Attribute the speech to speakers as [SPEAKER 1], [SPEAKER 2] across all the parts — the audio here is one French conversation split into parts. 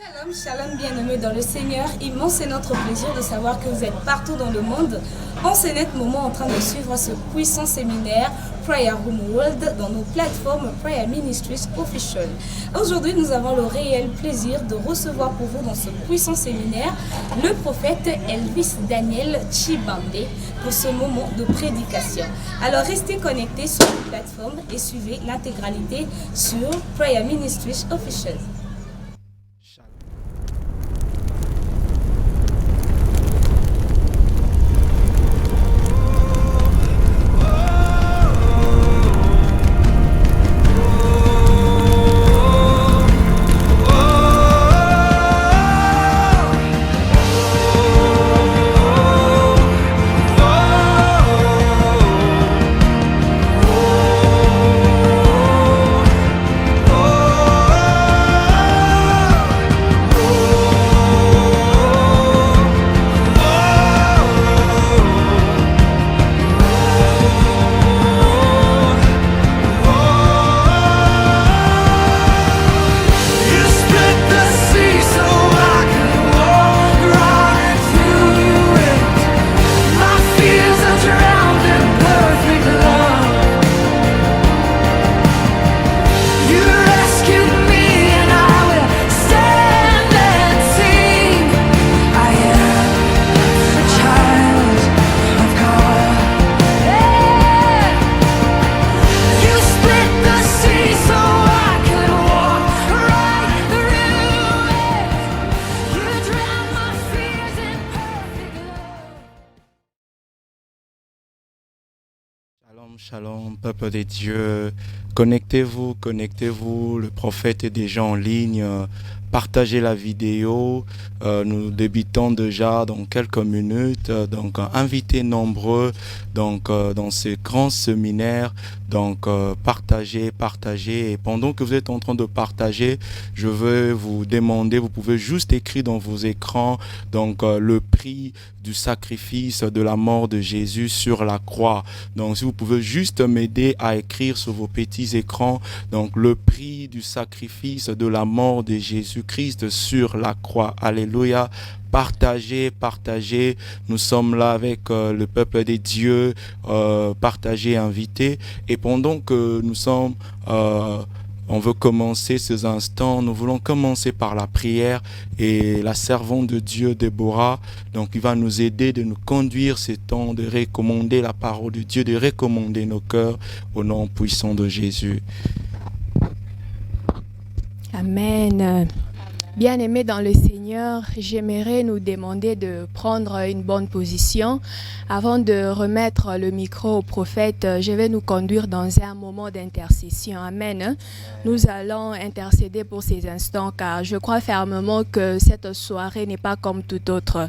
[SPEAKER 1] Shalom, shalom bien-aimés dans le Seigneur. Immense est notre plaisir de savoir que vous êtes partout dans le monde en ce net moment en train de suivre ce puissant séminaire Prayer Room World dans nos plateformes Prayer Ministries Official. Aujourd'hui, nous avons le réel plaisir de recevoir pour vous dans ce puissant séminaire le prophète Elvis Daniel Chibambe pour ce moment de prédication. Alors restez connectés sur nos plateformes et suivez l'intégralité sur Prayer Ministries Official.
[SPEAKER 2] Shalom, peuple des dieux, connectez-vous, le prophète est déjà en ligne, partagez la vidéo, nous débutons déjà dans quelques minutes, donc invitez nombreux dans ce grand séminaire, donc partagez, et pendant que vous êtes en train de partager, je veux vous demander, vous pouvez juste écrire dans vos écrans, donc le prix du sacrifice de la mort de Jésus sur la croix. Donc si vous pouvez juste m'aider à écrire sur vos petits écrans, donc le prix du sacrifice de la mort de Jésus-Christ sur la croix. Alléluia. Partagez. Nous sommes là avec le peuple des dieux. Partagez, invitez. Et pendant que nous sommes... on veut commencer ces instants. Nous voulons commencer par la prière et la servante de Dieu, Déborah, donc il va nous aider de nous conduire ces temps, de recommander la parole de Dieu, de recommander nos cœurs au nom puissant de Jésus.
[SPEAKER 3] Amen. Bien-aimés dans le Seigneur, j'aimerais nous demander de prendre une bonne position. Avant de remettre le micro au prophète, je vais nous conduire dans un moment d'intercession. Amen. Nous allons intercéder pour ces instants car je crois fermement que cette soirée n'est pas comme toute autre.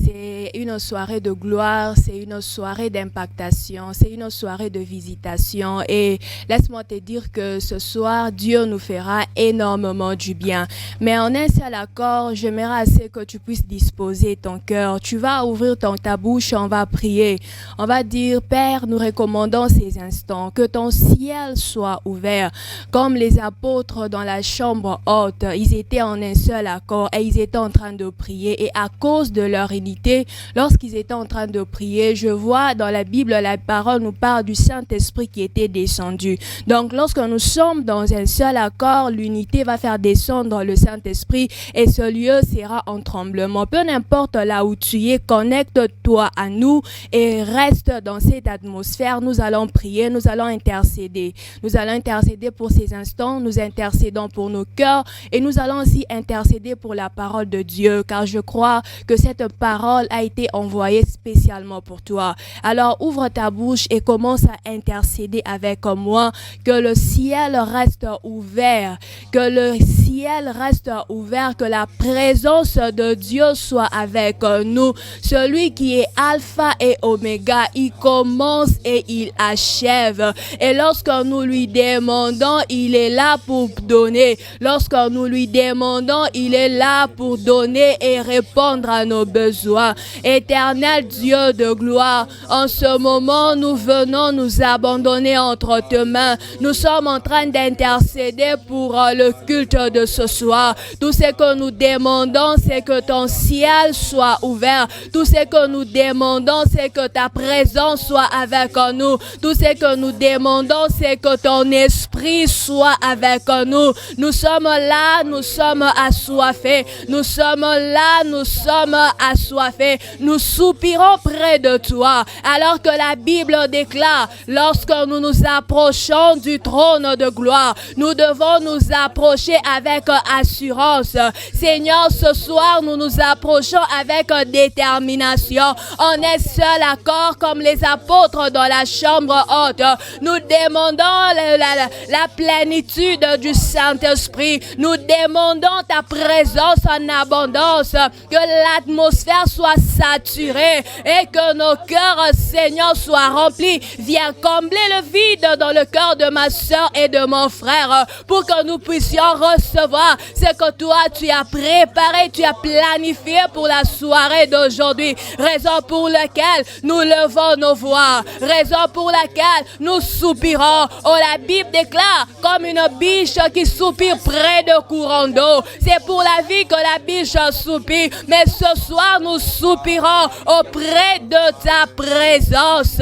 [SPEAKER 3] C'est une soirée de gloire, c'est une soirée d'impactation, c'est une soirée de visitation. Et laisse-moi te dire que ce soir, Dieu nous fera énormément du bien. Mais en un seul accord, j'aimerais assez que tu puisses disposer ton cœur. Tu vas ouvrir ta bouche, on va prier. On va dire, Père, nous recommandons ces instants, que ton ciel soit ouvert. Comme les apôtres dans la chambre haute, ils étaient en un seul accord et ils étaient en train de prier. Et à cause de leur unité, lorsqu'ils étaient en train de prier, je vois dans la Bible, la parole nous parle du Saint-Esprit qui était descendu. Donc, lorsque nous sommes dans un seul accord, l'unité va faire descendre le Saint-Esprit et ce lieu sera en tremblement. Peu importe là où tu es, connecte-toi à nous et reste dans cette atmosphère. Nous allons prier, nous allons intercéder. Nous allons intercéder pour ces instants, nous intercédons pour nos cœurs et nous allons aussi intercéder pour la parole de Dieu car je crois que cette parole a été envoyée spécialement pour toi. Alors ouvre ta bouche et commence à intercéder avec moi, que le ciel reste ouvert, que le ciel reste ouvert, que la présence de Dieu soit avec nous. Celui qui est alpha et oméga, il commence et il achève. Et lorsque nous lui demandons, il est là pour donner. Lorsque nous lui demandons, il est là pour donner et répondre à nos besoins. Éternel Dieu de gloire, en ce moment, nous venons nous abandonner entre tes mains. Nous sommes en train d'intercéder pour le culte de ce soir. Tout ce que nous demandons, c'est que ton ciel soit ouvert. Tout ce que nous demandons, c'est que ta présence soit avec nous. Tout ce que nous demandons, c'est que ton esprit soit avec nous. Nous sommes là, nous sommes assoiffés. Nous sommes là, nous sommes assoiffés. Nous soupirons près de toi. Alors que la Bible déclare, lorsque nous nous approchons du trône de gloire, nous devons nous approcher avec assurance. Seigneur, ce soir, nous nous approchons avec détermination. On est seul accord comme les apôtres dans la chambre haute. Nous demandons la plénitude du Saint-Esprit. Nous demandons ta présence en abondance, que l'atmosphère soit saturée et que nos cœurs, Seigneur, soient remplis. Viens combler le vide dans le cœur de ma soeur et de mon frère pour que nous puissions recevoir ce que toi tu as préparé, tu as planifié pour la soirée d'aujourd'hui. Raison pour laquelle nous levons nos voix, raison pour laquelle nous soupirons. Oh, la Bible déclare comme une biche qui soupire près de courant d'eau. C'est pour la vie que la biche soupire, mais ce soir nous soupirons auprès de ta présence.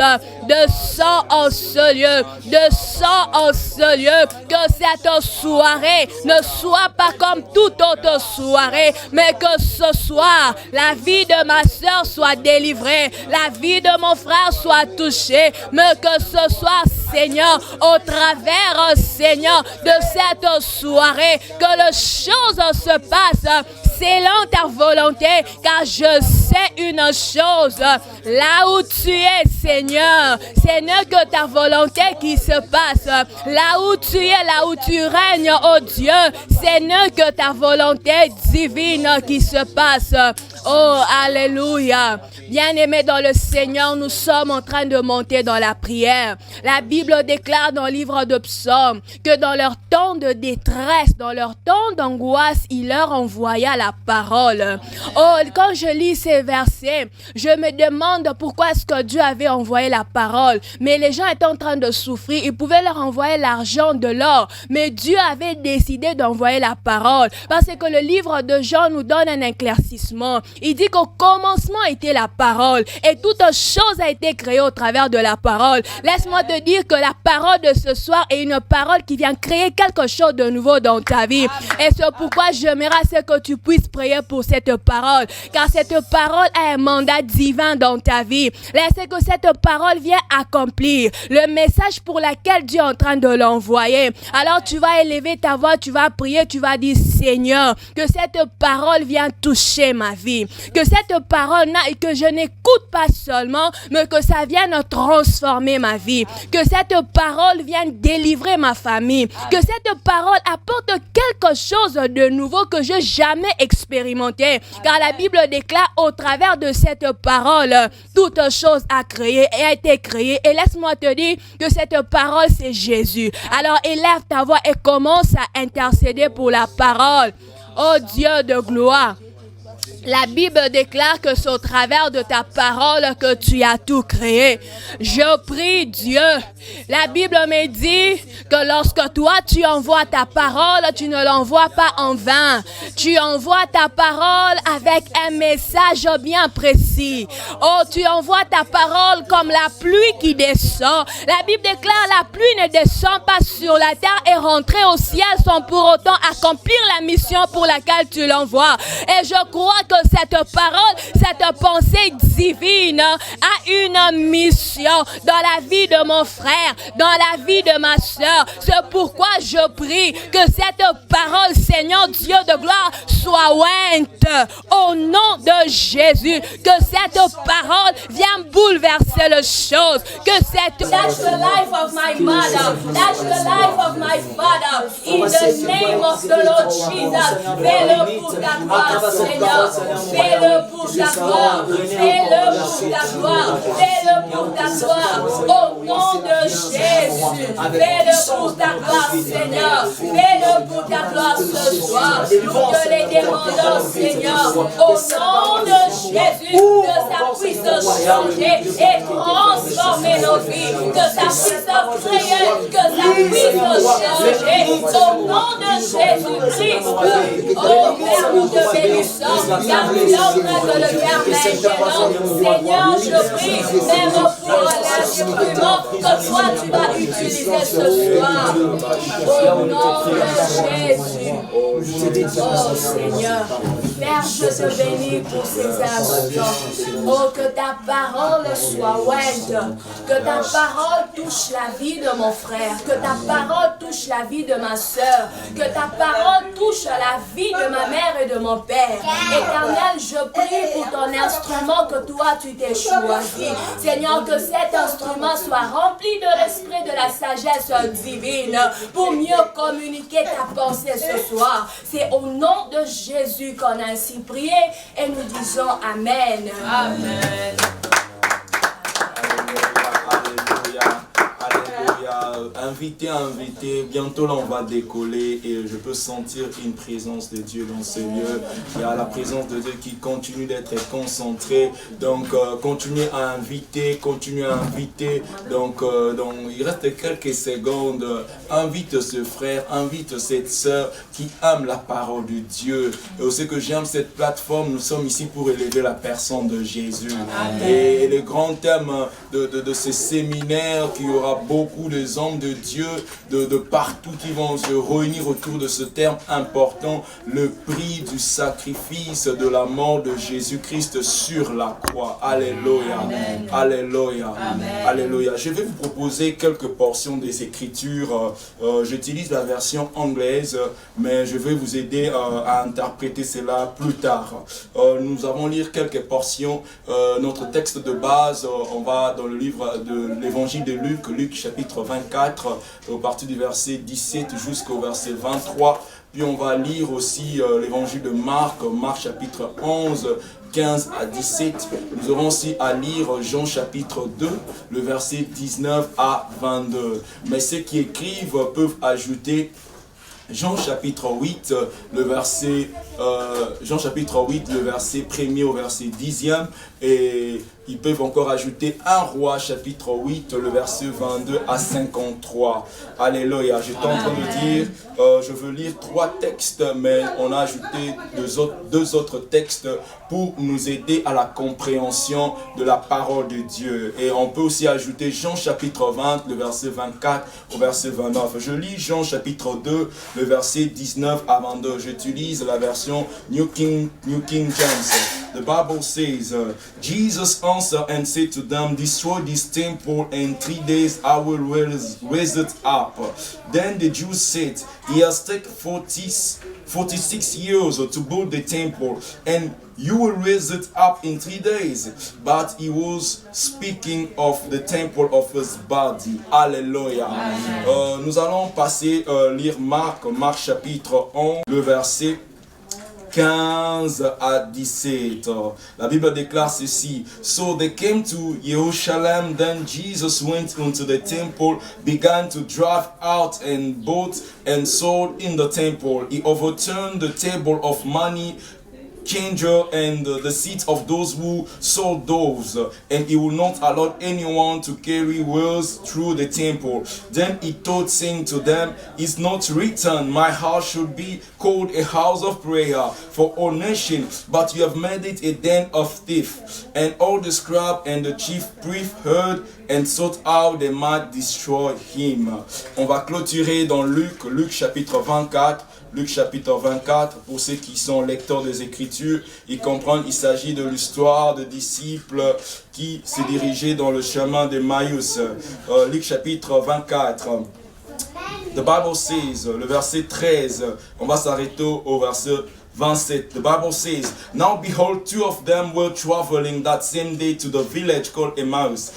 [SPEAKER 3] De sang en ce lieu, de sang en ce lieu, que cette soirée ne soit pas comme toute autre soirée, mais que ce soir, la vie de ma soeur soit délivrée, la vie de mon frère soit touchée, mais que ce soir, Seigneur, au travers, Seigneur, de cette soirée, que les choses se passent selon ta volonté, car je sais une chose, là où tu es, Seigneur, ce n'est que ta volonté qui se passe. Là où tu es, là où tu règnes, oh Dieu, ce n'est que ta volonté divine qui se passe. Oh, alléluia. Bien-aimés dans le Seigneur, nous sommes en train de monter dans la prière. La Bible déclare dans le livre de Psaumes que dans leur temps de détresse, dans leur temps d'angoisse, il leur envoya la parole. Oh, quand je lis ces versets, je me demande pourquoi est-ce que Dieu avait envoyé la parole. Mais les gens étaient en train de souffrir, il pouvait leur envoyer l'argent, de l'or. Mais Dieu avait décidé d'envoyer la parole. Parce que le livre de Jean nous donne un éclaircissement. Il dit qu'au commencement était la parole et toute chose a été créée au travers de la parole. Laisse-moi te dire que la parole de ce soir est une parole qui vient créer quelque chose de nouveau dans ta vie. Et c'est pourquoi j'aimerais que tu puisses prier pour cette parole, car cette parole a un mandat divin dans ta vie. Laisse que cette parole vienne accomplir le message pour lequel Dieu est en train de l'envoyer. Alors tu vas élever ta voix, tu vas prier, tu vas dire Seigneur, que cette parole vienne toucher ma vie. Que cette parole, que je n'écoute pas seulement, mais que ça vienne transformer ma vie. Que cette parole vienne délivrer ma famille. Que cette parole apporte quelque chose de nouveau que je n'ai jamais expérimenté. Car la Bible déclare au travers de cette parole, toute chose a été créée. Et laisse-moi te dire que cette parole, c'est Jésus. Alors élève ta voix et commence à intercéder pour la parole. Oh Dieu de gloire. La Bible déclare que c'est au travers de ta parole que tu as tout créé. Je prie Dieu. La Bible me dit que lorsque toi tu envoies ta parole, tu ne l'envoies pas en vain. Tu envoies ta parole avec un message bien précis. Oh, tu envoies ta parole comme la pluie qui descend. La Bible déclare la pluie ne descend pas sur la terre et rentrer au ciel sans pour autant accomplir la mission pour laquelle tu l'envoies. Et je crois que cette parole, cette pensée divine a une mission dans la vie de mon frère, dans la vie de ma soeur. C'est pourquoi je prie que cette parole, Seigneur Dieu de gloire, soit ointe au nom de Jésus. Que cette parole vienne bouleverser les choses. Que cette... That's the life of my mother. That's the life of my father. In the name of the Lord Jesus. Fais-le pour ta gloire, Seigneur. Fais-le pour ta gloire. Fais-le pour ta gloire. Fais-le pour ta gloire. Au nom de Jésus. Fais-le pour ta gloire, Seigneur. Fais-le pour ta gloire ce soir. Nous te les demandons
[SPEAKER 4] Seigneur, au nom de Jésus, que ça puisse changer et transformer nos vies, que ça puisse créer, que ça puisse changer, au nom de Jésus-Christ. Oh Père, nous te bénissons, car tu es en train de le faire maintenant. Seigneur, je prie, même pour l'instrument que toi tu vas utiliser ce soir, au nom de Jésus. Oh Seigneur, Père, je te bénis pour ces instants. Oh, que ta parole soit ouette, que ta parole touche la vie de mon frère, que ta parole touche la vie de ma soeur, que ta parole touche la vie de ma mère et de mon père. Éternel, je prie pour ton instrument que toi tu t'es choisi. Seigneur, que cet instrument soit rempli de l'esprit de la sagesse divine pour mieux communiquer ta pensée ce soir. C'est au nom de Jésus qu'on a ainsi prié et nous disons Amen. Amen.
[SPEAKER 5] Invité, bientôt là on va décoller et je peux sentir une présence de Dieu dans ce lieu. Il y a la présence de Dieu qui continue d'être concentrée, donc continuez à inviter, donc il reste quelques secondes, invite ce frère, invite cette sœur qui aime la parole de Dieu. Et aussi que j'aime cette plateforme, nous sommes ici pour élever la personne de Jésus. Amen. Et le grand thème de ce séminaire, qu'il y aura beaucoup de hommes de Dieu de partout qui vont se réunir autour de ce terme important, le prix du sacrifice de la mort de Jésus-Christ sur la croix. Alléluia. Amen. Alléluia. Amen. Alléluia. Je vais vous proposer quelques portions des Écritures. J'utilise la version anglaise, mais je vais vous aider à interpréter cela plus tard. Nous allons lire quelques portions. Notre texte de base, on va dans le livre de l'évangile de Luc, Luc chapitre 24, au partir du verset 17 jusqu'au verset 23. Puis on va lire aussi l'évangile de Marc, Marc chapitre 11, 15 à 17. Nous aurons aussi à lire Jean chapitre 2, le verset 19 à 22. Mais ceux qui écrivent peuvent ajouter Jean chapitre 8, le verset 1er au verset 10e, et ils peuvent encore ajouter 1 Roi chapitre 8, le verset 22 à 53. Alléluia. J'étais en train de dire, je veux lire 3 textes, mais on a ajouté deux autres textes pour nous aider à la compréhension de la parole de Dieu. Et on peut aussi ajouter Jean chapitre 20, le verset 24 au verset 29. Je lis Jean chapitre 2, le verset 19 à 22. J'utilise la version New King James. The Bible says, Jesus answered and said to them, destroy this temple, and 3 days I will raise it up. Then the Jews said, he has taken 46 years to build the temple, and you will raise it up in 3 days. But he was speaking of the temple of his body. Alléluia. Nous allons passer lire Marc chapitre 11, le verset 15 à 17. La Bible déclare ceci. So they came to Jerusalem, then Jesus went into the temple, began to drive out and bought and sold in the temple. He overturned the table of money changer and the seats of those who sold doves, and he will not allow anyone to carry wares through the temple. Then he taught, saying to them, it's not written, my house should be called a house of prayer for all nations, but you have made it a den of thieves. And all the scribes and the chief priests heard and sought how they might destroy him. On va clôturer dans Luc chapitre 24. Luc chapitre 24, pour ceux qui sont lecteurs des Écritures, ils comprennent, il s'agit de l'histoire de disciples qui se dirigeaient dans le chemin d'Emmaüs. Luc chapitre 24. The Bible says, le verset 13, on va s'arrêter au verset 27. The Bible says, now behold, 2 of them were traveling that same day to the village called Emmaus,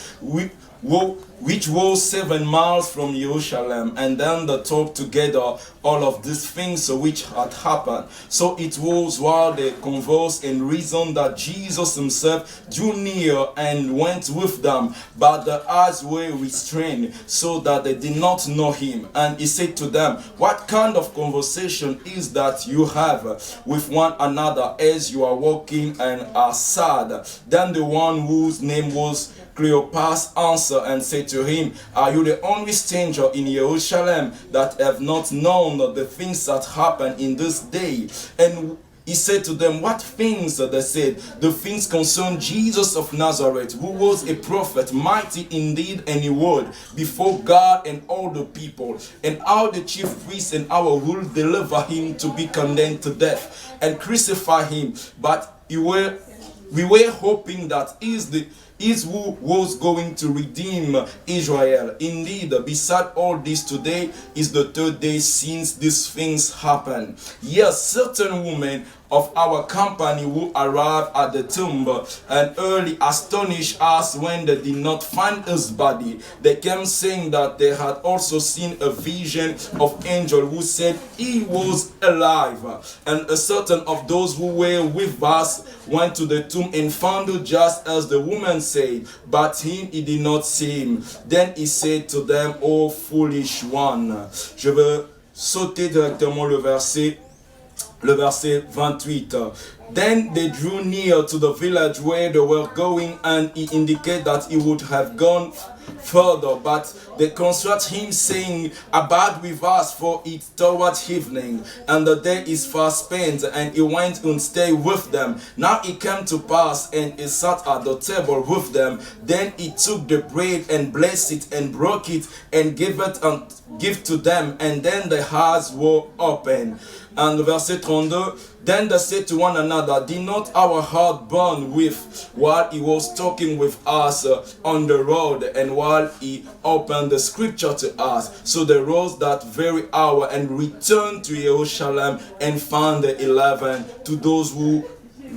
[SPEAKER 5] which was 7 miles from Jerusalem, and then they talked together all of these things which had happened. So it was while they conversed and reasoned that Jesus himself drew near and went with them, but their eyes were restrained, so that they did not know him. And he said to them, "What kind of conversation is that you have with one another as you are walking and are sad?" Then the one whose name was Cleopas answered and said to him, "Are you the only stranger in Jerusalem that have not known the things that happen in this day?" And he said to them, "What things?" They said, "The things concern Jesus of Nazareth, who was a prophet, mighty indeed and in word, before God and all the people, and how the chief priests and our rule deliver him to be condemned to death and crucify him. But we were hoping that is who was going to redeem Israel. Indeed, beside all this, today is the 3rd day since these things happened. Yes, certain women of our company who arrived at the tomb and early astonished us when they did not find his body. They came saying that they had also seen a vision of angel who said he was alive. And a certain of those who were with us went to the tomb and found it just as the woman said, but him he did not see him. Then he said to them, "O foolish one." Je veux sauter directement le verset 28. Then they drew near to the village where they were going, and he indicated that he would have gone further, but they constrained him, saying, "Abide with us, for it's towards evening, and the day is fast spent." And he went and stayed with them. Now it came to pass, and he sat at the table with them. Then he took the bread and blessed it and broke it and gave to them, and then their eyes were open. And verset 32, then they said to one another, "Did not our heart burn with while he was talking with us on the road, and while he opened the scripture to us?" So they rose that very hour and returned to Jerusalem and found the 11 to those who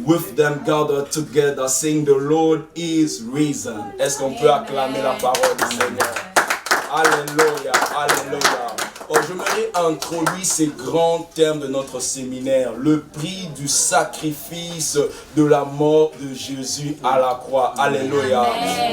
[SPEAKER 5] with them gathered together, saying, "The Lord is risen." Est-ce qu'on peut acclamer la parole du Seigneur? Alléluia, alléluia. J'aimerais introduire ces grands thèmes de notre séminaire. Le prix du sacrifice de la mort de Jésus à la croix. Alléluia.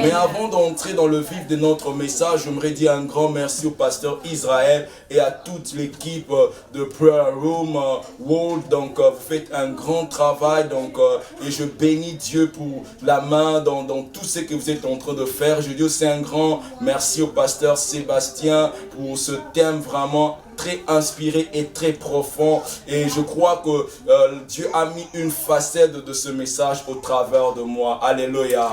[SPEAKER 5] Mais avant d'entrer dans le vif de notre message, j'aimerais dire un grand merci au pasteur Israël et à toute l'équipe de Prayer Room World. Donc, vous faites un grand travail. Donc, et je bénis Dieu pour la main dans tout ce que vous êtes en train de faire. Je dis aussi un grand merci au pasteur Sébastien pour ce thème vraiment très inspiré et très profond, et je crois que Dieu a mis une facette de ce message au travers de moi. Alléluia.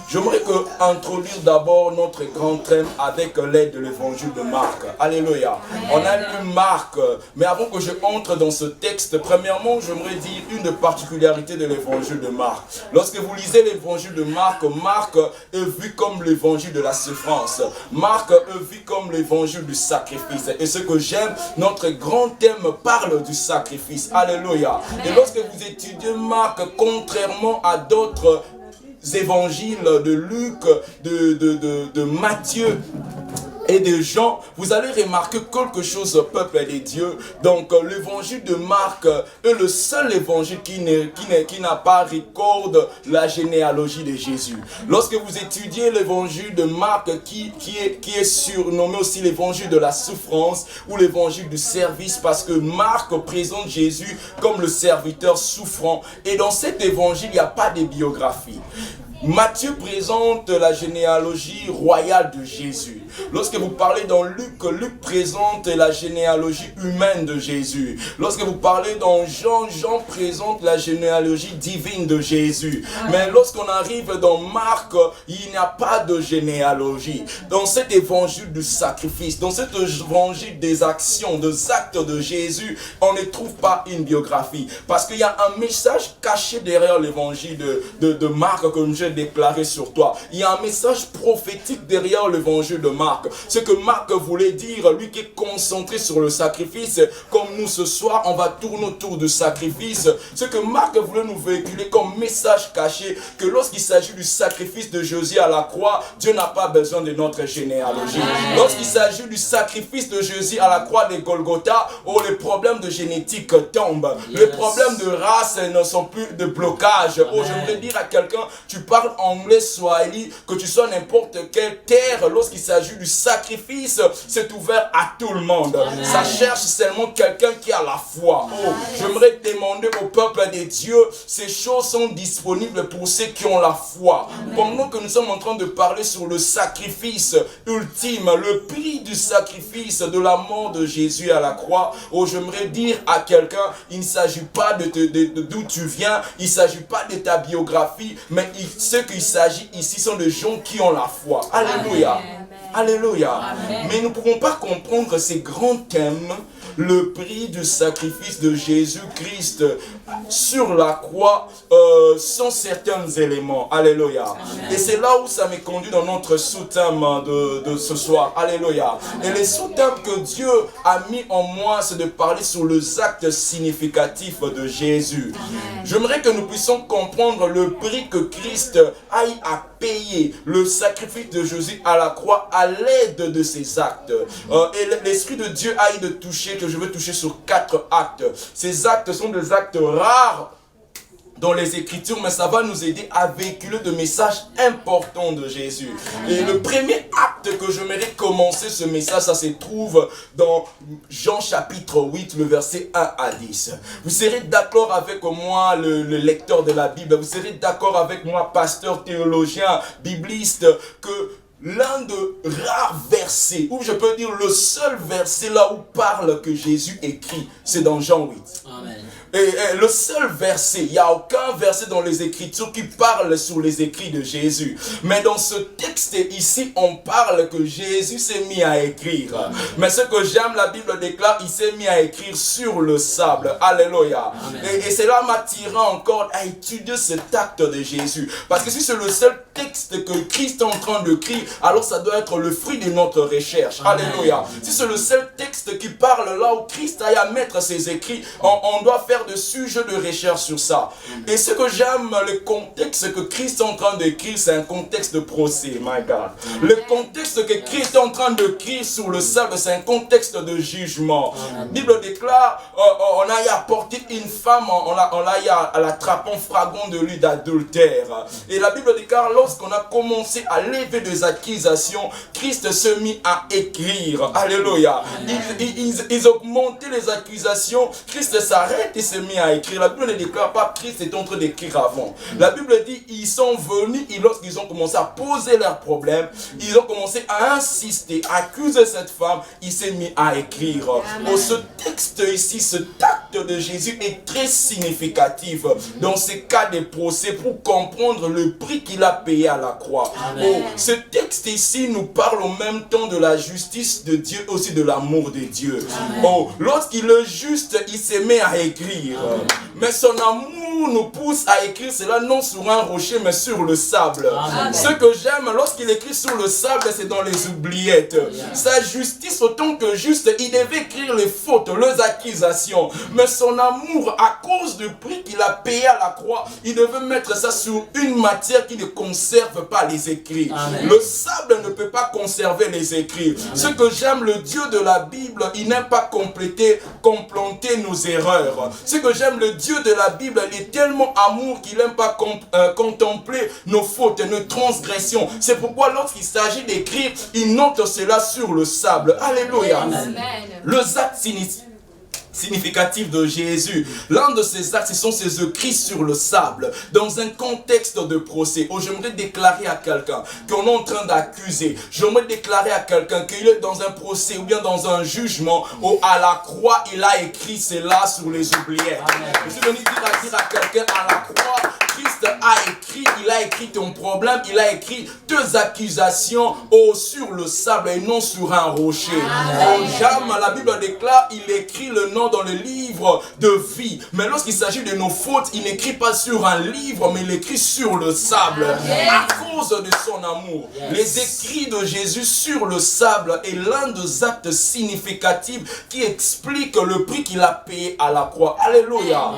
[SPEAKER 5] J'aimerais introduire d'abord notre grand thème avec l'aide de l'évangile de Marc. Alléluia. On a lu Marc, mais avant que je entre dans ce texte, premièrement, j'aimerais dire une particularité de l'évangile de Marc. Lorsque vous lisez l'évangile de Marc, Marc est vu comme l'évangile de la souffrance. Marc est vu comme l'évangile du sacrifice. Et ce que j'aime, notre grand thème parle du sacrifice. Alléluia. Et lorsque vous étudiez Marc, contrairement à d'autres évangiles de Luc, de Matthieu et de Jean, vous allez remarquer quelque chose, peuple des dieux. Donc l'évangile de Marc est le seul évangile qui n'a pas recorde la généalogie de Jésus. Lorsque vous étudiez l'évangile de Marc, qui est surnommé aussi l'évangile de la souffrance ou l'évangile du service, parce que Marc présente Jésus comme le serviteur souffrant. Et dans cet évangile, il n'y a pas de biographie. Matthieu présente la généalogie royale de Jésus. Lorsque vous parlez dans Luc, Luc présente la généalogie humaine de Jésus. Lorsque vous parlez dans Jean, Jean présente la généalogie divine de Jésus. Mais lorsqu'on arrive dans Marc, il n'y a pas de généalogie. Dans cet évangile du sacrifice, dans cet évangile des actions, des actes de Jésus, on ne trouve pas une biographie. Parce qu'il y a un message caché derrière l'évangile de Marc, comme je évangile déclaré sur toi. Il y a un message prophétique derrière l'évangile de Marc. Ce que Marc voulait dire, lui qui est concentré sur le sacrifice, comme nous ce soir, on va tourner autour du sacrifice. Ce que Marc voulait nous véhiculer comme message caché, que lorsqu'il s'agit du sacrifice de Jésus à la croix, Dieu n'a pas besoin de notre généalogie. Lorsqu'il s'agit du sacrifice de Jésus à la croix de Golgotha, oh, les problèmes de génétique tombent. Les problèmes de race ne sont plus de blocage. Oh, j'aimerais dire à quelqu'un, tu parles anglais, swahili, que tu sois n'importe quelle terre, lorsqu'il s'agit du sacrifice, c'est ouvert à tout le monde. Amen. Ça cherche seulement quelqu'un qui a la foi. Oh, j'aimerais demander au peuple de Dieu, ces choses sont disponibles pour ceux qui ont la foi. Amen. Pendant que nous sommes en train de parler sur le sacrifice ultime, le prix du sacrifice de la mort de Jésus à la croix, oh, j'aimerais dire à quelqu'un, il ne s'agit pas de d'où tu viens, il ne s'agit pas de ta biographie, mais ce qu'il s'agit ici sont de gens qui ont la foi. Alléluia. Amen. Alléluia. Amen. Mais nous ne pouvons pas comprendre ces grands thèmes, le prix du sacrifice de Jésus-Christ sur la croix, sans certains éléments. Alléluia. Amen. Et c'est là où ça me conduit dans notre sous-thème de ce soir. Alléluia. Amen. Et les sous-thèmes que Dieu a mis en moi, c'est de parler sur les actes significatifs de Jésus. J'aimerais que nous puissions comprendre le prix que Christ aille à payer, le sacrifice de Jésus à la croix à l'aide de ces actes. Et l'Esprit de Dieu aille de toucher, que je veux toucher sur 4 actes. Ces actes sont des actes rares dans les Écritures, mais ça va nous aider à véhiculer des messages importants de Jésus. Et le premier acte que j'aimerais commencer ce message, ça se trouve dans Jean chapitre 8, le verset 1 à 10. Vous serez d'accord avec moi, le lecteur de la Bible, vous serez d'accord avec moi, pasteur, théologien, bibliste, que l'un de rares versets, ou je peux dire le seul verset là où parle que Jésus écrit, c'est dans Jean 8. Amen. Et le seul verset, il n'y a aucun verset dans les Écritures qui parle sur les écrits de Jésus. Mais dans ce texte ici, on parle que Jésus s'est mis à écrire. Amen. Mais ce que j'aime, la Bible déclare, il s'est mis à écrire sur le sable. Alléluia. Et cela m'attira encore à étudier cet acte de Jésus. Parce que si c'est le seul texte que Christ est en train d'écrire, alors ça doit être le fruit de notre recherche. Amen. Alléluia. Si c'est le seul texte qui parle là où Christ a à mettre ses écrits, on doit faire de sujets de recherche sur ça. Et ce que j'aime, le contexte que Christ est en train d'écrire, c'est un contexte de procès, my God. Le contexte que Christ est en train d'écrire sur le sable, c'est un contexte de jugement. La Bible déclare, on a y apporté une femme, on l'a y à l'attrapant flagrant de lui d'adultère. Et la Bible déclare, lorsqu'on a commencé à lever des accusations, Christ se mit à écrire. Alléluia. Ils augmentaient les accusations, Christ s'arrête et se mis à écrire. La Bible ne déclare pas Christ est en train d'écrire avant. La Bible dit ils sont venus et lorsqu'ils ont commencé à poser leurs problèmes, ils ont commencé à insister, à accuser cette femme, il s'est mis à écrire. Oh, ce texte ici, ce acte de Jésus est très significatif dans ces cas de procès pour comprendre le prix qu'il a payé à la croix. Oh, ce texte ici nous parle en même temps de la justice de Dieu, aussi de l'amour de Dieu. Oh, lorsqu'il est juste, il se met à écrire. Amen. Mais son amour nous pousse à écrire cela non sur un rocher mais sur le sable. Amen. Ce que j'aime lorsqu'il écrit sur le sable, c'est dans les oubliettes. Amen. Sa justice autant que juste, il devait écrire les fautes, les accusations. Mais son amour, à cause du prix qu'il a payé à la croix, il devait mettre ça sur une matière qui ne conserve pas les écrits. Amen. Le sable ne peut pas conserver les écrits. Amen. Ce que j'aime, le Dieu de la Bible, il n'aime pas complanter nos erreurs. Ce que j'aime, le Dieu de la Bible, il est tellement amour qu'il n'aime pas contempler nos fautes, nos transgressions. C'est pourquoi lorsqu'il s'agit d'écrire, il note cela sur le sable. Alléluia. Amen. Le acte significatif de Jésus. L'un de ces actes, ce sont ses écrits sur le sable, dans un contexte de procès. Oh, j'aimerais déclarer à quelqu'un qu'on est en train d'accuser. J'aimerais déclarer à quelqu'un qu'il est dans un procès ou bien dans un jugement, où à la croix, il a écrit cela sur les oubliettes. Je suis venu dire à quelqu'un, à la croix, Christ a écrit écrit ton problème, il a écrit 2 accusations sur le sable et non sur un rocher. Jam, la Bible déclare, il écrit le nom dans le livre de vie. Mais lorsqu'il s'agit de nos fautes, il n'écrit pas sur un livre, mais il écrit sur le sable. À cause de son amour. Les écrits de Jésus sur le sable est l'un des actes significatifs qui explique le prix qu'il a payé à la croix. Alléluia.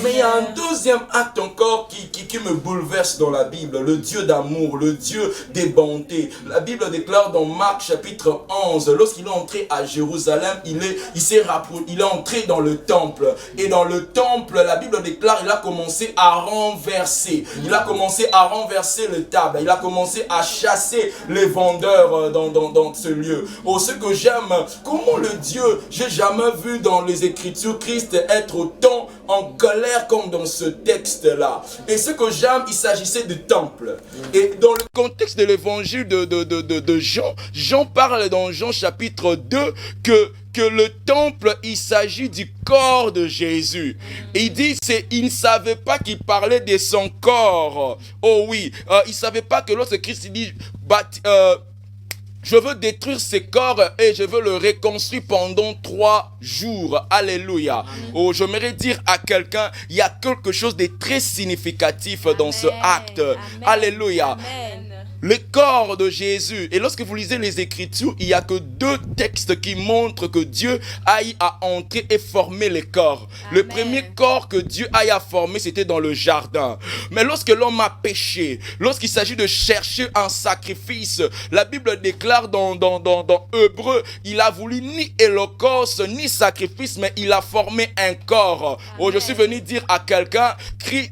[SPEAKER 5] Mais il y a un deuxième acte encore qui me bouleverse dans la Bible. Le Dieu d'amour, le Dieu des bontés. La Bible déclare dans Marc chapitre 11, lorsqu'il est entré à Jérusalem, il est entré dans le temple. Et dans le temple, la Bible déclare, il a commencé à renverser. Il a commencé à renverser le table. Il a commencé à chasser les vendeurs dans ce lieu. Oh, ce que j'aime, comment le Dieu, j'ai jamais vu dans les Écritures Christ être autant en galère comme dans ce texte-là. Et ce que j'aime, il s'agissait du temple. Et dans le contexte de l'évangile de Jean, Jean parle dans Jean chapitre 2 que le temple, il s'agit du corps de Jésus. Il dit, il ne savait pas qu'il parlait de son corps. Oh oui, il ne savait pas que lorsque Christ dit, je veux détruire ce corps et je veux le reconstruire pendant 3 jours. Alléluia. Oh, j'aimerais dire à quelqu'un, il y a quelque chose de très significatif dans ce acte. Alléluia.
[SPEAKER 4] Amen.
[SPEAKER 5] Le corps de Jésus. Et lorsque vous lisez les Écritures, il n'y a que 2 textes qui montrent que Dieu aille à entrer et former les corps. Amen. Le premier corps que Dieu aille à former, c'était dans le jardin. Mais lorsque l'homme a péché, lorsqu'il s'agit de chercher un sacrifice, la Bible déclare dans Hébreu, il a voulu ni holocauste, ni sacrifice, mais il a formé un corps. Oh, je suis venu dire à quelqu'un,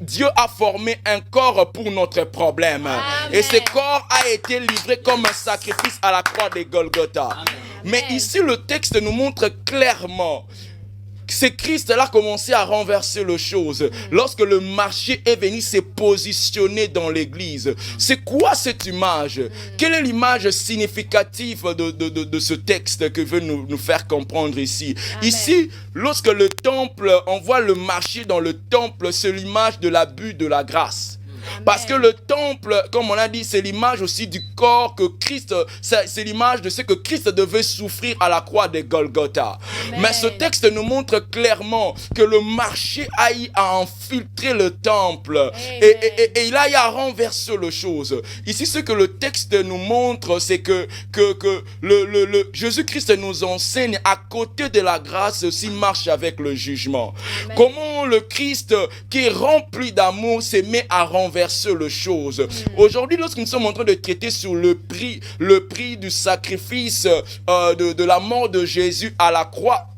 [SPEAKER 5] Dieu a formé un corps pour notre problème. Amen. Et ce corps a été livré comme un sacrifice à la croix de Golgotha. Amen. Mais ici, le texte nous montre clairement c'est Christ-là a commencé à renverser les choses. Lorsque le marché est venu se positionner dans l'église. C'est quoi cette image? Quelle est l'image significative de ce texte que veut nous faire comprendre ici? Amen. Ici, lorsque le temple, on voit le marché dans le temple, c'est l'image de l'abus de la grâce. Parce que le temple, comme on a dit, c'est l'image aussi du corps que Christ, c'est l'image de ce que Christ devait souffrir à la croix de Golgotha. Amen. Mais ce texte nous montre clairement que le marché aille à infiltrer le temple et il aille à renverser les choses. Ici, ce que le texte nous montre, c'est que Jésus-Christ nous enseigne à côté de la grâce aussi marche avec le jugement. Amen. Comment le Christ qui est rempli d'amour se met à renverser les choses. Aujourd'hui, lorsque nous sommes en train de traiter sur le prix du sacrifice de la mort de Jésus à la croix,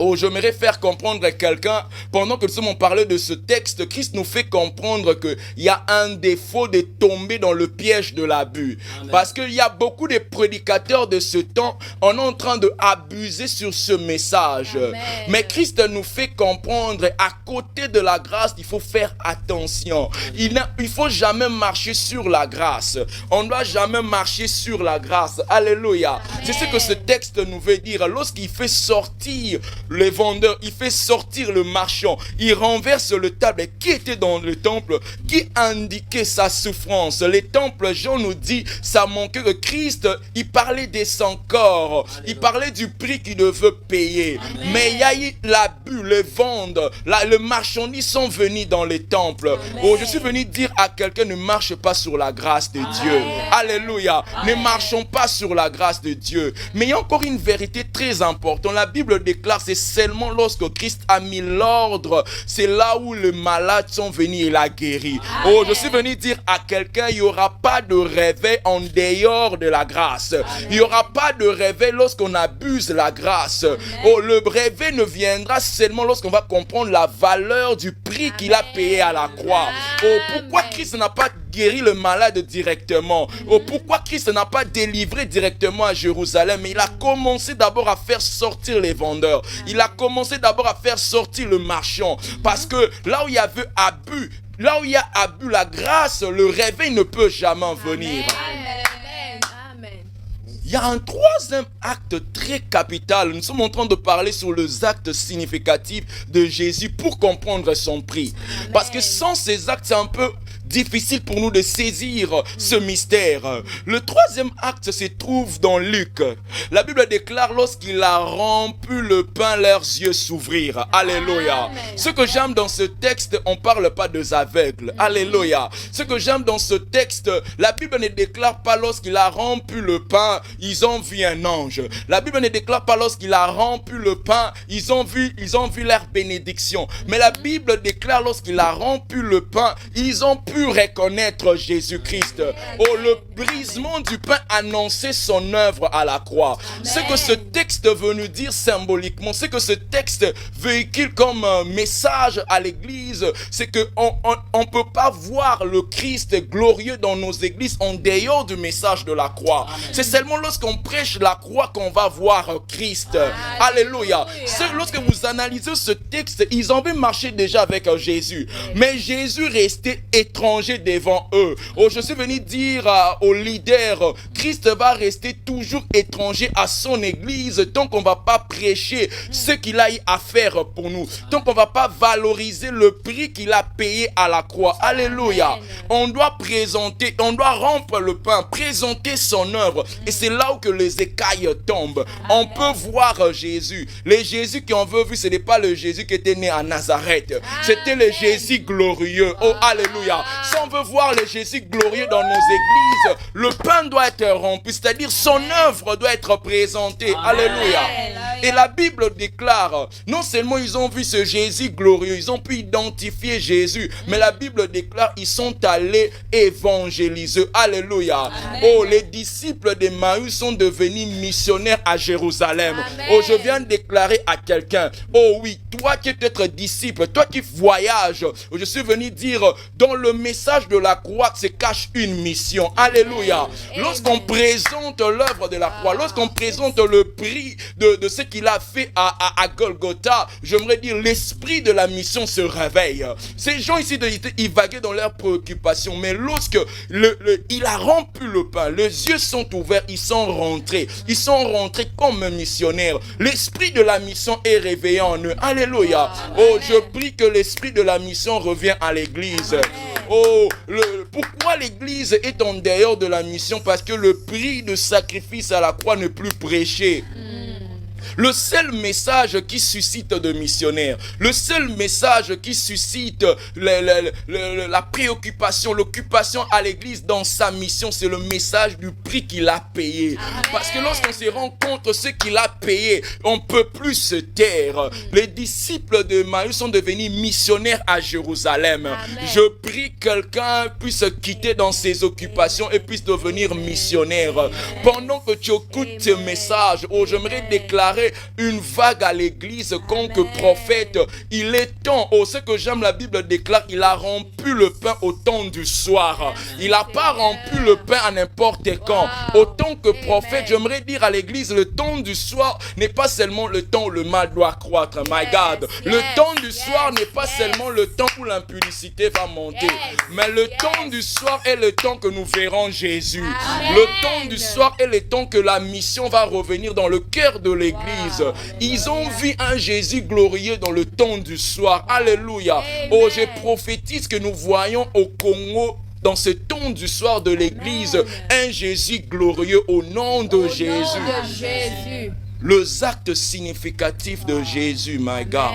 [SPEAKER 5] oh, j'aimerais faire comprendre à quelqu'un, pendant que nous sommes en train de ce texte, Christ nous fait comprendre qu'il y a un défaut de tomber dans le piège de l'abus. Parce qu'il y a beaucoup de prédicateurs de ce temps, on est en train d'abuser sur ce message. Amen. Mais Christ nous fait comprendre, à côté de la grâce, il faut faire attention. Il ne faut jamais marcher sur la grâce. On ne doit jamais marcher sur la grâce. Alléluia. Amen. C'est ce que ce texte nous veut dire. Lorsqu'il fait sortir les vendeurs, il fait sortir le marchand, il renverse le table qui était dans le temple, qui indiquait sa souffrance. Les temples, Jean nous dit, ça manquait que Christ, il parlait de son corps, il parlait du prix qu'il devait payer. Amen. Mais il y a eu l'abus, les ventes, le marchandise sont venus dans les temples. Oh, je suis venu dire à quelqu'un, ne marche pas sur la grâce de Dieu. Alléluia. Ne marchons pas sur la grâce de Dieu. Mais il y a encore une vérité très importante. La Bible déclare, c'est seulement lorsque Christ a mis l'ordre, c'est là où les malades sont venus et l'a guéri. Amen. Oh, je suis venu dire à quelqu'un, il n'y aura pas de réveil en dehors de la grâce. Amen. Il n'y aura pas de réveil lorsqu'on abuse la grâce. Amen. Oh, le réveil ne viendra seulement lorsqu'on va comprendre la valeur du prix qu'il a payé à la croix. Oh, pourquoi Christ n'a pas guéri le malade directement? Oh, pourquoi Christ n'a pas délivré directement à Jérusalem? Mais il a commencé d'abord à faire sortir les vendeurs. Il a commencé d'abord à faire sortir le marchand. Parce que là où il y avait abus, là où il y a abus, la grâce, le réveil ne peut jamais venir.
[SPEAKER 3] Amen.
[SPEAKER 5] Il y a un troisième acte très capital. Nous sommes en train de parler sur les actes significatifs de Jésus pour comprendre son prix. Amen. Parce que sans ces actes, c'est un peu difficile pour nous de saisir ce mystère. Le troisième acte se trouve dans Luc. La Bible déclare, lorsqu'il a rompu le pain, leurs yeux s'ouvrirent. Alléluia. Ce que j'aime dans ce texte, on ne parle pas des aveugles. Alléluia. Ce que j'aime dans ce texte, la Bible ne déclare pas lorsqu'il a rompu le pain, ils ont vu un ange. La Bible ne déclare pas lorsqu'il a rompu le pain, ils ont vu leur bénédiction. Mais la Bible déclare lorsqu'il a rompu le pain, ils ont pu reconnaître Jésus-Christ. Oh, le brisement du pain annonçait son œuvre à la croix. Ce que ce texte veut nous dire symboliquement, ce que ce texte véhicule comme message à l'église, c'est qu'on ne peut pas voir le Christ glorieux dans nos églises en dehors du message de la croix. C'est seulement lorsqu'on prêche la croix qu'on va voir Christ. Alléluia. Lorsque vous analysez ce texte, ils avaient marché déjà avec Jésus. Mais Jésus restait étranger devant eux. Oh, je suis venu dire aux leaders, Christ va rester toujours étranger à son église tant qu'on ne va pas prêcher ce qu'il a eu à faire pour nous. Tant qu'on ne va pas valoriser le prix qu'il a payé à la croix. Alléluia. On doit présenter, on doit rompre le pain, présenter son œuvre. Et c'est là où que les écailles tombent. On peut voir Jésus. Les Jésus qu'on veut vu, ce n'est pas le Jésus qui était né à Nazareth. C'était le Jésus glorieux. Oh, alléluia. Si on veut voir le Jésus glorieux dans nos églises, le pain doit être rompu. C'est-à-dire son œuvre doit être présentée. Alléluia. Et la Bible déclare, non seulement ils ont vu ce Jésus glorieux, ils ont pu identifier Jésus, mais la Bible déclare, ils sont allés évangéliser. Alléluia. Oh, les disciples d'Emmaüs sont devenus missionnaires à Jérusalem. Oh, je viens de déclarer à quelqu'un, oh oui, toi qui es peut-être disciple, toi qui voyages, je suis venu dire, dans le message de la croix se cache une mission. Alléluia. Lorsqu'on présente l'œuvre de la croix, lorsqu'on présente le prix de ce qu'il a fait à Golgotha, j'aimerais dire, l'esprit de la mission se réveille. Ces gens ici, ils vaguaient dans leurs préoccupations, mais lorsque il a rompu le pain, les yeux sont ouverts, ils sont rentrés comme missionnaires. L'esprit de la mission est réveillé en eux. Alléluia. Oh, je prie que l'esprit de la mission revient à l'église. Oh, pourquoi l'église est en dehors de la mission? Parce que le prix de sacrifice à la croix n'est plus prêché. Le seul message qui suscite de missionnaires, le seul message qui suscite la préoccupation, l'occupation à l'église dans sa mission, c'est le message du prix qu'il a payé. Parce que lorsqu'on se rend compte de ce qu'il a payé, on ne peut plus se taire. Les disciples de Maïs sont devenus missionnaires à Jérusalem. Amen. Je prie que quelqu'un puisse quitter dans ses occupations et puisse devenir missionnaire. Pendant que tu écoutes ce message, j'aimerais déclarer une vague à l'église comme que prophète. Il est temps, ce que j'aime, la Bible déclare, il a rompu le pain au temps du soir. Il n'a pas rompu le pain à n'importe quand. Autant que prophète, j'aimerais dire à l'église, le temps du soir n'est pas seulement le temps où le mal doit croître. My God. Le temps du soir n'est pas seulement le temps où l'impudicité va monter. Mais le temps du soir est le temps que nous verrons Jésus. Le temps du soir est le temps que la mission va revenir dans le cœur de l'église. Ils ont vu un Jésus glorieux dans le temps du soir. Alléluia. Oh, je prophétise que nous voyons au Congo, dans ce temps du soir de l'église, un Jésus glorieux au nom de Jésus. Les actes significatifs de Jésus, my God.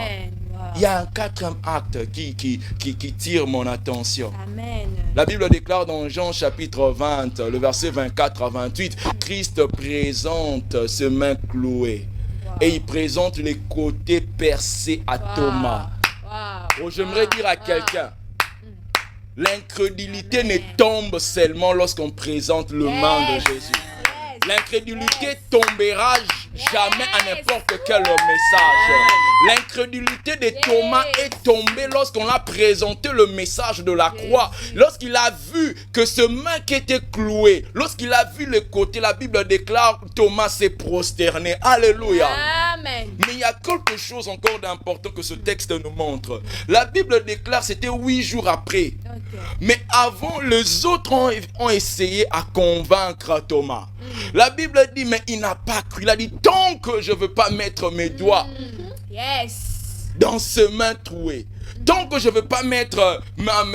[SPEAKER 5] Il y a un quatrième acte qui tire mon attention. Amen. La Bible déclare dans Jean chapitre 20, le verset 24 à 28, Christ présente ses mains clouées. Et il présente les côtés percés à Thomas. Oh, j'aimerais dire à quelqu'un, l'incrédulité ne tombe seulement lorsqu'on présente le main de Jésus. L'incrédulité tombera jamais à n'importe quel message. L'incrédulité de Thomas est tombée lorsqu'on a présenté le message de la croix. Lorsqu'il a vu que ce main qui était cloué, lorsqu'il a vu le côté, la Bible déclare, Thomas s'est prosterné. Alléluia. Amen. Mais il y a quelque chose encore d'important que ce texte nous montre. La Bible déclare, c'était 8 jours après. Mais avant, les autres ont essayé à convaincre Thomas. La Bible dit, mais il n'a pas cru. Il a dit, tant que je ne veux pas mettre mes doigts dans ce main troué, Tant que je ne veux pas mettre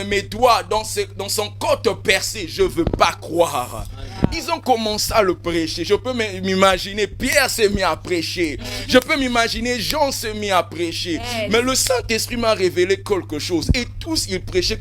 [SPEAKER 5] mes doigts dans son côte percée, je ne veux pas croire. Ils ont commencé à le prêcher. Je peux m'imaginer, Pierre s'est mis à prêcher. Je peux m'imaginer, Jean s'est mis à prêcher. Mais le Saint-Esprit m'a révélé quelque chose. Et tous, ils prêchaient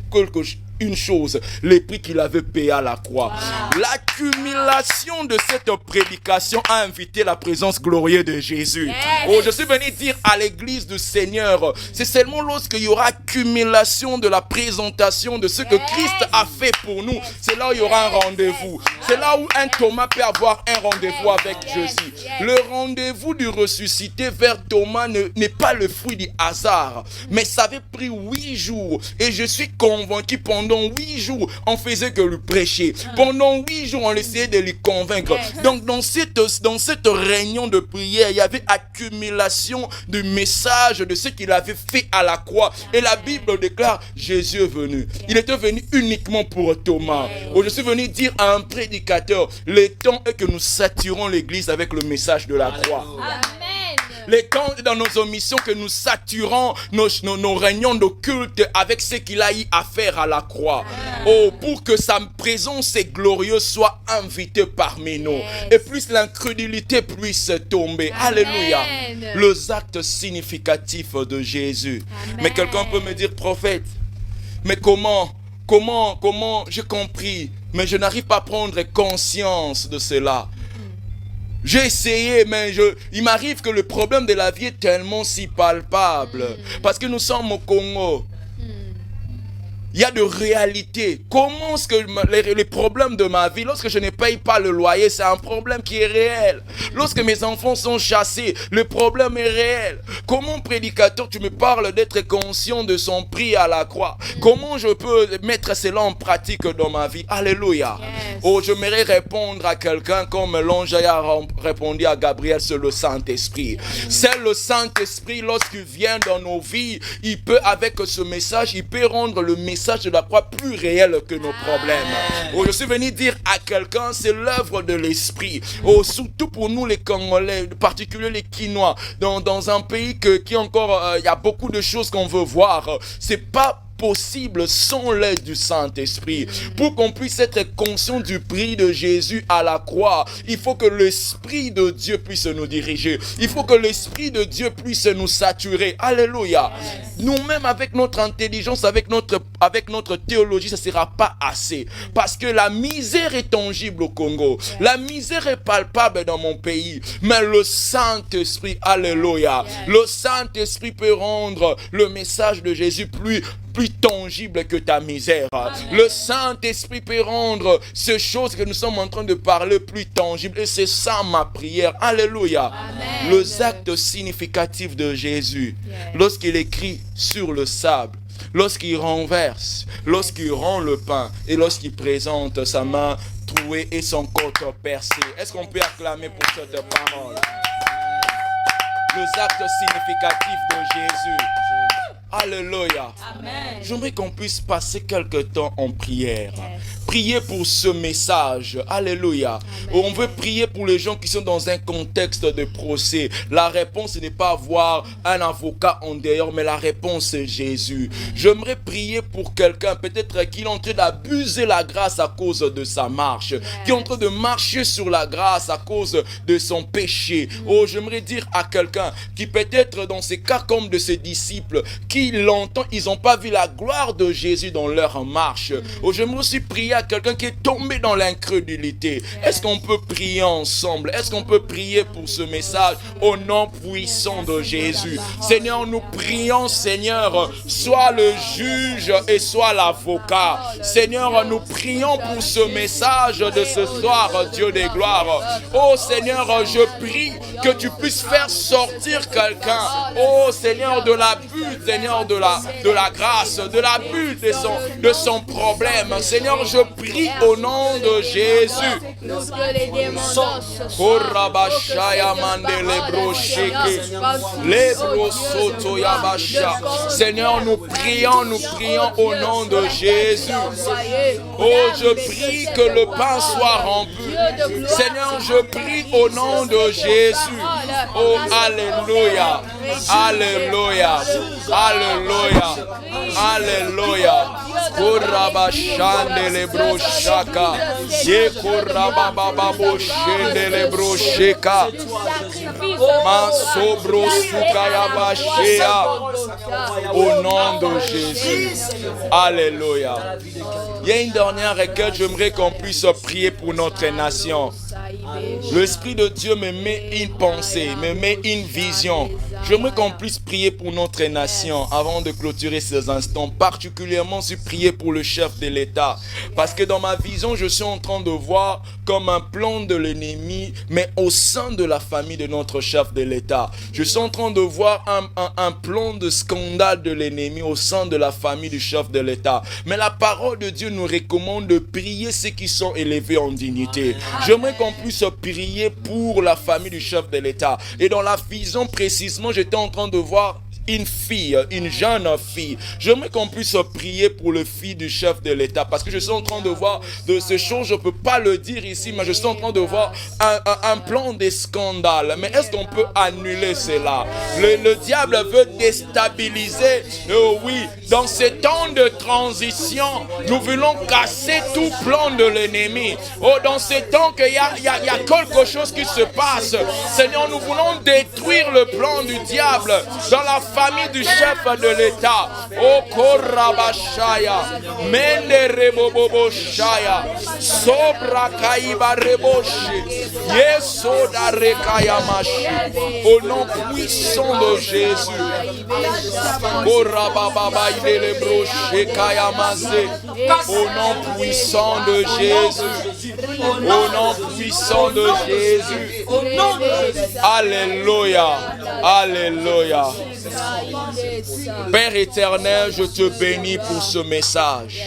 [SPEAKER 5] une chose, les prix qu'il avait payé à la croix. L'accumulation de cette prédication a invité la présence glorieuse de Jésus. Oh, je suis venu dire à l'église du Seigneur, c'est seulement lorsqu'il y aura accumulation de la présentation de ce que Christ a fait pour nous, c'est là où il y aura un rendez-vous. C'est là où un Thomas peut avoir un rendez-vous avec Jésus. Le rendez-vous du ressuscité vers Thomas n'est pas le fruit du hasard, mais ça avait pris 8 jours. Et je suis convaincu, pendant 8 jours, on faisait que lui prêcher. Pendant 8 jours, on essayait de lui convaincre. Donc, dans cette réunion de prière, il y avait accumulation du message de ce qu'il avait fait à la croix. Et la Bible déclare, Jésus est venu. Il était venu uniquement pour Thomas. Je suis venu dire à un prédicateur, le temps est que nous saturons l'église avec le message de la croix.
[SPEAKER 4] Amen.
[SPEAKER 5] Les temps dans nos omissions que nous saturons nos réunions de culte avec ce qu'il a eu à faire à la croix. Oh, pour que sa présence glorieuse soit invitée parmi nous. Et plus l'incrédulité puisse tomber. Amen. Alléluia. Les actes significatifs de Jésus. Amen. Mais quelqu'un peut me dire, prophète, mais comment j'ai compris, mais je n'arrive pas à prendre conscience de cela. J'ai essayé, mais il m'arrive que le problème de la vie est tellement si palpable. Parce que nous sommes au Congo. Il y a de réalité. Comment est-ce que les problèmes de ma vie, lorsque je ne paye pas le loyer, c'est un problème qui est réel. Lorsque mes enfants sont chassés, le problème est réel. Comment, prédicateur, tu me parles d'être conscient de son prix à la croix? Comment je peux mettre cela en pratique dans ma vie? Alléluia. Oh, j'aimerais répondre à quelqu'un comme l'ange a répondu à Gabriel, c'est le Saint-Esprit. C'est le Saint-Esprit, lorsqu'il vient dans nos vies, il peut, avec ce message, il peut rendre le message de la croix plus réel que nos problèmes. Oh, je suis venu dire à quelqu'un, c'est l'œuvre de l'Esprit. Oh, surtout pour nous les Congolais, en particulier les Quinois, dans un pays qui encore, il y a beaucoup de choses qu'on veut voir. C'est pas possible sans l'aide du Saint-Esprit. Pour qu'on puisse être conscient du prix de Jésus à la croix, il faut que l'Esprit de Dieu puisse nous diriger. Il faut que l'Esprit de Dieu puisse nous saturer. Alléluia. Nous-mêmes, avec notre intelligence, avec notre théologie, ça ne sera pas assez. Parce que la misère est tangible au Congo. La misère est palpable dans mon pays. Mais le Saint-Esprit, alléluia. Le Saint-Esprit peut rendre le message de Jésus plus tangible que ta misère. Amen. Le Saint-Esprit peut rendre ces choses que nous sommes en train de parler plus tangibles. Et c'est ça ma prière. Alléluia. Amen. Les actes significatifs de Jésus. Lorsqu'il écrit sur le sable, lorsqu'il renverse, lorsqu'il rend le pain et lorsqu'il présente sa main trouée et son côte percée. Est-ce qu'on peut acclamer pour cette parole? Les actes significatifs de Jésus. Alléluia. Amen. J'aimerais qu'on puisse passer quelque temps en prière. Prier pour ce message. Alléluia. Amen. On veut prier pour les gens qui sont dans un contexte de procès. La réponse n'est pas avoir un avocat en dehors, mais la réponse est Jésus. J'aimerais prier pour quelqu'un, peut-être qui est en train d'abuser la grâce à cause de sa marche, qui est en train de marcher sur la grâce à cause de son péché. Oh, j'aimerais dire à quelqu'un qui peut-être dans ces cas comme de ses disciples, qui longtemps ils n'ont pas vu la gloire de Jésus dans leur marche. Oh, j'aimerais aussi prier à quelqu'un qui est tombé dans l'incrédulité. Est-ce qu'on peut prier ensemble? Est-ce qu'on peut prier pour ce message au nom puissant de Jésus? Seigneur, nous prions, Seigneur, sois le juge et sois l'avocat. Seigneur, nous prions pour ce message de ce soir, Dieu des gloires. Oh Seigneur, je prie que tu puisses faire sortir quelqu'un, oh Seigneur, de l'abus, Seigneur, de la grâce, de l'abus de son problème. Seigneur, je
[SPEAKER 2] prie au nom de Jésus.
[SPEAKER 3] Nous te les demandons ce soir.
[SPEAKER 2] Korabashaya mandele brosheke, lebro soto yabasha. Seigneur, nous prions au nom de Jésus. Oh, je prie que le pain soit rempli. Seigneur, je prie au nom de Jésus. Oh, alléluia, alléluia, alléluia, alléluia. Korabashande le broshaka, ye korabababo shende le brosheka, masobro sukaya bashea. Au nom de Jésus. Alléluia. Il y a une dernière requête, j'aimerais qu'on puisse prier pour notre nation. L'Esprit de Dieu me met une pensée, me met une vision. J'aimerais qu'on puisse prier pour notre nation avant de clôturer ces instants. Particulièrement, je prier pour le chef de l'État. Parce que dans ma vision, je suis en train de voir comme un plan de l'ennemi, mais au sein de la famille de notre chef de l'État. Je suis en train de voir un plan de scandale de l'ennemi au sein de la famille du chef de l'État. Mais la parole de Dieu nous recommande de prier ceux qui sont élevés en dignité. J'aimerais qu'on puisse prier pour la famille du chef de l'État. Et dans la vision précisément, j'étais en train de voir une fille, une jeune fille. J'aimerais qu'on puisse prier pour le fils du chef de l'État, parce que je suis en train de voir de ces choses, je ne peux pas le dire ici, mais je suis en train de voir un plan de scandale. Mais est-ce qu'on peut annuler cela? Le diable veut déstabiliser. Oui, dans ces temps de transition, nous voulons casser tout plan de l'ennemi. Oh, dans ces temps qu'il y a quelque chose qui se passe, Seigneur, nous voulons détruire le plan du diable dans la famille du chef de l'État. Oh, Korabashaya, Mende Rebobobo Shaya, Sobra Kaiba Reboshi, Yesoda Rekayamashi, au nom puissant de Jésus. Korababa Idelebro Shekayamase, au nom puissant de Jésus. Au nom puissant de Jésus. Alléluia. Alléluia. Père éternel, je te bénis pour ce message.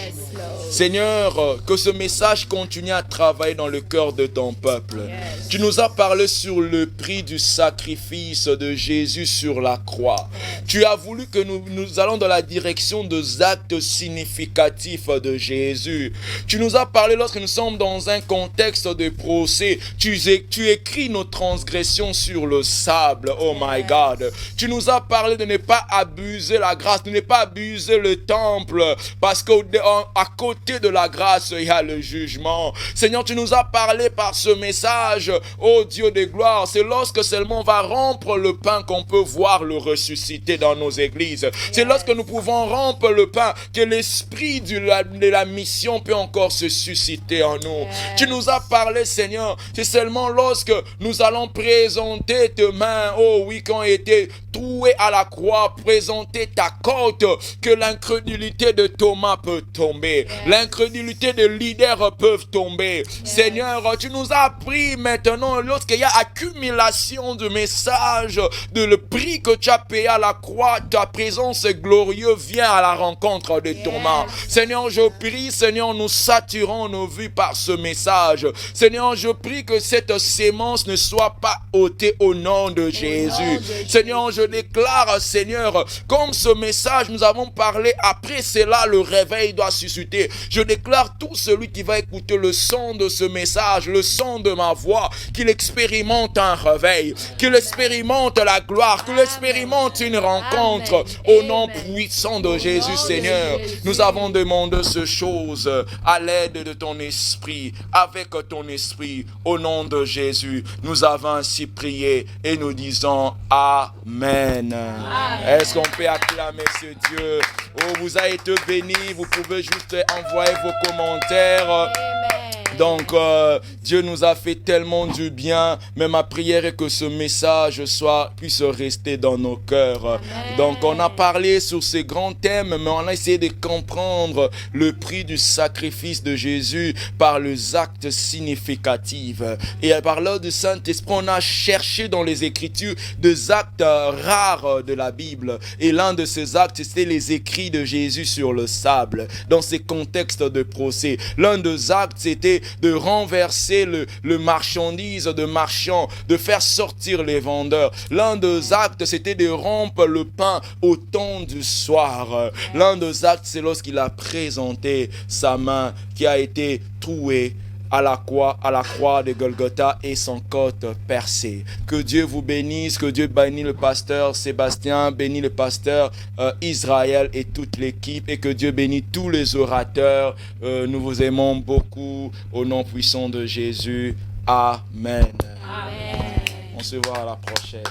[SPEAKER 2] Seigneur, que ce message continue à travailler dans le cœur de ton peuple. Tu nous as parlé sur le prix du sacrifice de Jésus sur la croix. Tu as voulu que nous allons dans la direction des actes significatifs de Jésus. Tu nous as parlé lorsque nous sommes dans un contexte de procès. Tu écris nos transgressions sur le sable. Oh my God. Tu nous as parlé de ne pas abuser la grâce, de ne pas abuser le temple, parce qu'à côté de la grâce, il y a le jugement. Seigneur, tu nous as parlé par ce message, ô Dieu de gloire, c'est lorsque seulement on va rompre le pain qu'on peut voir le ressusciter dans nos églises. C'est lorsque nous pouvons rompre le pain que l'esprit de la mission peut encore se susciter en nous. Tu nous as parlé, Seigneur, c'est seulement lorsque nous allons présenter tes mains, oh oui, qui ont été trouées à la croix, présenter ta côte, que l'incrédulité de Thomas peut tomber. L'incrédulité des leaders peuvent tomber. Seigneur, tu nous as appris maintenant, lorsqu'il y a accumulation de messages, de le prix que tu as payé à la croix, ta présence glorieuse vient à la rencontre de Thomas. Seigneur, je prie, Seigneur, nous saturons nos vies par ce message. Seigneur, je prie que cette sémence ne soit pas ôtée au nom de Jésus. Seigneur, je déclare, Seigneur, comme ce message nous avons parlé, après cela, le réveil doit susciter. Je déclare tout celui qui va écouter le son de ce message, le son de ma voix, qu'il expérimente un réveil, qu'il expérimente la gloire, qu'il expérimente une rencontre. Au nom puissant de Jésus, Seigneur, nous avons demandé ces choses à l'aide de ton esprit, avec ton esprit. Au nom de Jésus, nous avons ainsi prié et nous disons Amen. Est-ce qu'on peut acclamer ce Dieu? Oh, vous avez été bénis, vous pouvez juste envoyer vos commentaires.
[SPEAKER 3] Amen.
[SPEAKER 5] Donc, Dieu nous a fait tellement du bien. Mais ma prière est que ce message puisse rester dans nos cœurs. Amen. Donc, on a parlé sur ces grands thèmes, mais on a essayé de comprendre le prix du sacrifice de Jésus par les actes significatifs. Et par l'ordre du Saint-Esprit, on a cherché dans les Écritures des actes rares de la Bible. Et l'un de ces actes, c'était les écrits de Jésus sur le sable, dans ces contextes de procès. L'un des actes, c'était de renverser le marchandise de marchands, de faire sortir les vendeurs. L'un des actes, c'était de rompre le pain au temps du soir. L'un des actes, c'est lorsqu'il a présenté sa main qui a été trouée à la croix de Golgotha et son côte percée. Que Dieu vous bénisse, que Dieu bénisse le pasteur Sébastien, bénisse le pasteur Israël et toute l'équipe, et que Dieu bénisse tous les orateurs. Nous vous aimons beaucoup au nom puissant de Jésus. Amen. Amen. On se voit à la prochaine.